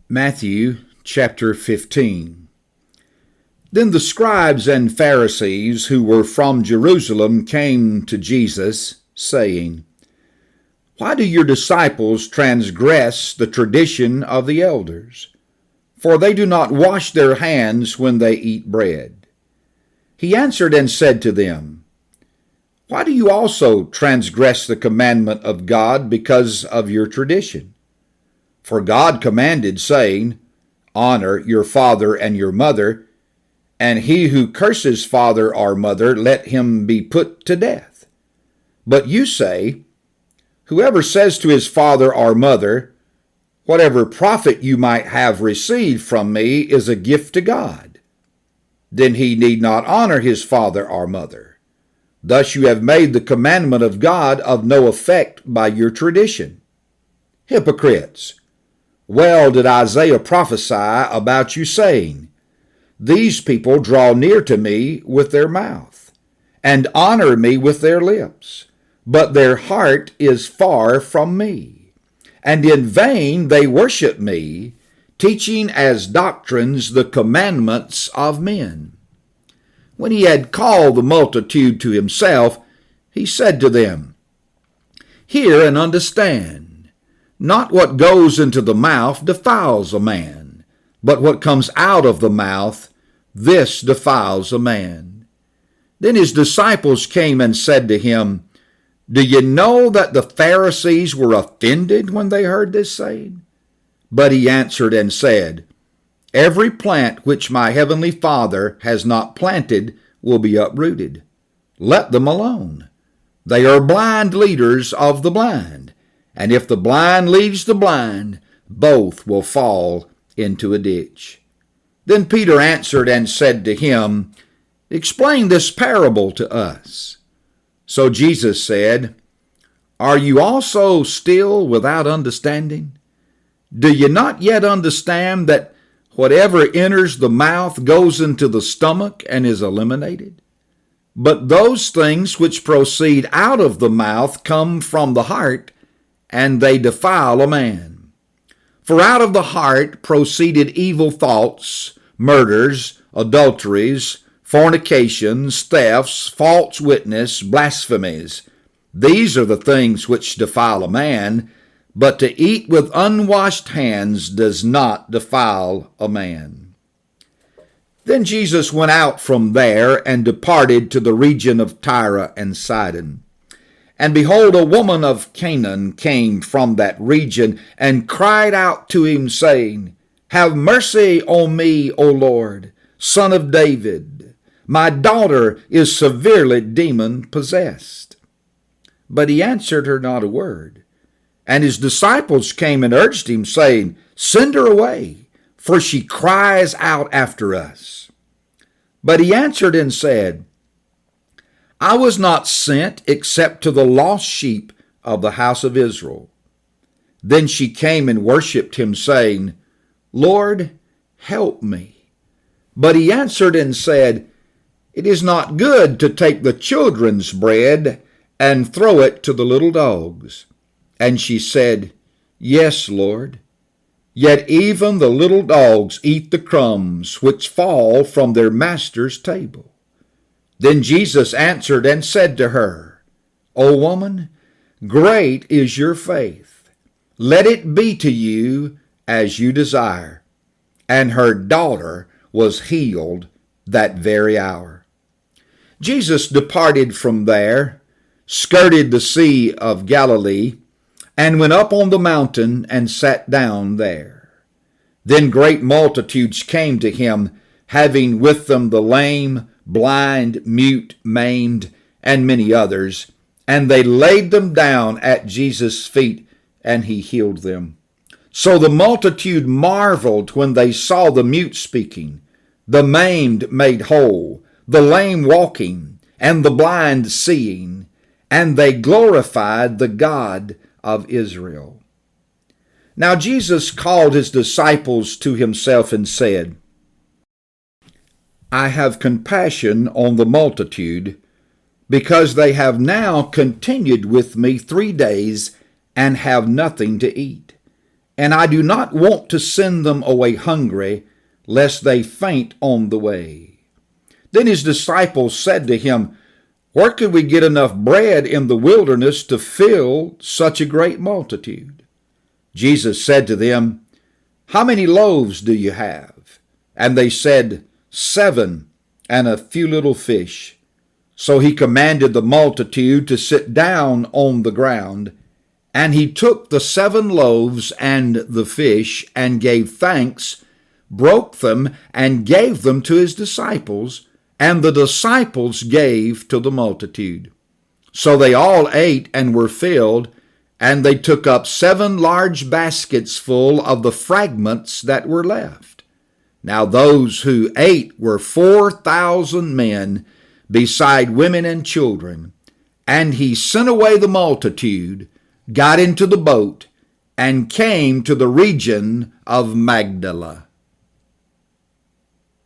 Matthew chapter 15. Then the scribes and Pharisees who were from Jerusalem came to Jesus, saying, "Why do your disciples transgress the tradition of the elders? For they do not wash their hands when they eat bread." He answered and said to them, "Why do you also transgress the commandment of God because of your tradition? For God commanded, saying, 'Honor your father and your mother,' and he who curses father or mother, let him be put to death. But you say, 'Whoever says to his father or mother, whatever profit you might have received from me is a gift to God,' then he need not honor his father or mother. Thus you have made the commandment of God of no effect by your tradition. Hypocrites! Well did Isaiah prophesy about you, saying, 'These people draw near to me with their mouth, and honor me with their lips, but their heart is far from me. And in vain they worship me, teaching as doctrines the commandments of men.' When he had called the multitude to himself, he said to them, 'Hear and understand. Not what goes into the mouth defiles a man, but what comes out of the mouth, this defiles a man.' Then his disciples came and said to him, 'Do you know that the Pharisees were offended when they heard this saying?' But he answered and said, 'Every plant which my heavenly Father has not planted will be uprooted. Let them alone. They are blind leaders of the blind. And if the blind leads the blind, both will fall into a ditch.' Then Peter answered and said to him, 'Explain this parable to us.' So Jesus said, 'Are you also still without understanding? Do you not yet understand that whatever enters the mouth goes into the stomach and is eliminated? But those things which proceed out of the mouth come from the heart, and they defile a man. For out of the heart proceeded evil thoughts, murders, adulteries, fornications, thefts, false witness, blasphemies. These are the things which defile a man, but to eat with unwashed hands does not defile a man." Then Jesus went out from there and departed to the region of Tyre and Sidon. And behold, a woman of Canaan came from that region and cried out to him, saying, "Have mercy on me, O Lord, Son of David. My daughter is severely demon-possessed." But he answered her not a word. And his disciples came and urged him, saying, "Send her away, for she cries out after us." But he answered and said, "I was not sent except to the lost sheep of the house of Israel." Then she came and worshipped him, saying, "Lord, help me." But he answered and said, "It is not good to take the children's bread and throw it to the little dogs." And she said, "Yes, Lord. Yet even the little dogs eat the crumbs which fall from their master's table." Then Jesus answered and said to her, "O woman, great is your faith. Let it be to you as you desire." And her daughter was healed that very hour. Jesus departed from there, skirted the Sea of Galilee, and went up on the mountain and sat down there. Then great multitudes came to him, having with them the lame, blind, mute, maimed, and many others, and they laid them down at Jesus' feet, and he healed them. So the multitude marveled when they saw the mute speaking, the maimed made whole, the lame walking, and the blind seeing, and they glorified the God of Israel. Now Jesus called his disciples to himself and said, "I have compassion on the multitude, because they have now continued with me 3 days and have nothing to eat. and I do not want to send them away hungry, lest they faint on the way." Then his disciples said to him, "Where could we get enough bread in the wilderness to fill such a great multitude?" Jesus said to them, "How many loaves do you have?" And they said, "7, and a few little fish." So he commanded the multitude to sit down on the ground, and he took the 7 loaves and the fish, and gave thanks, broke them, and gave them to his disciples, and the disciples gave to the multitude. So they all ate and were filled, and they took up 7 large baskets full of the fragments that were left. Now those who ate were 4,000 men, beside women and children. And he sent away the multitude, got into the boat, and came to the region of Magdala.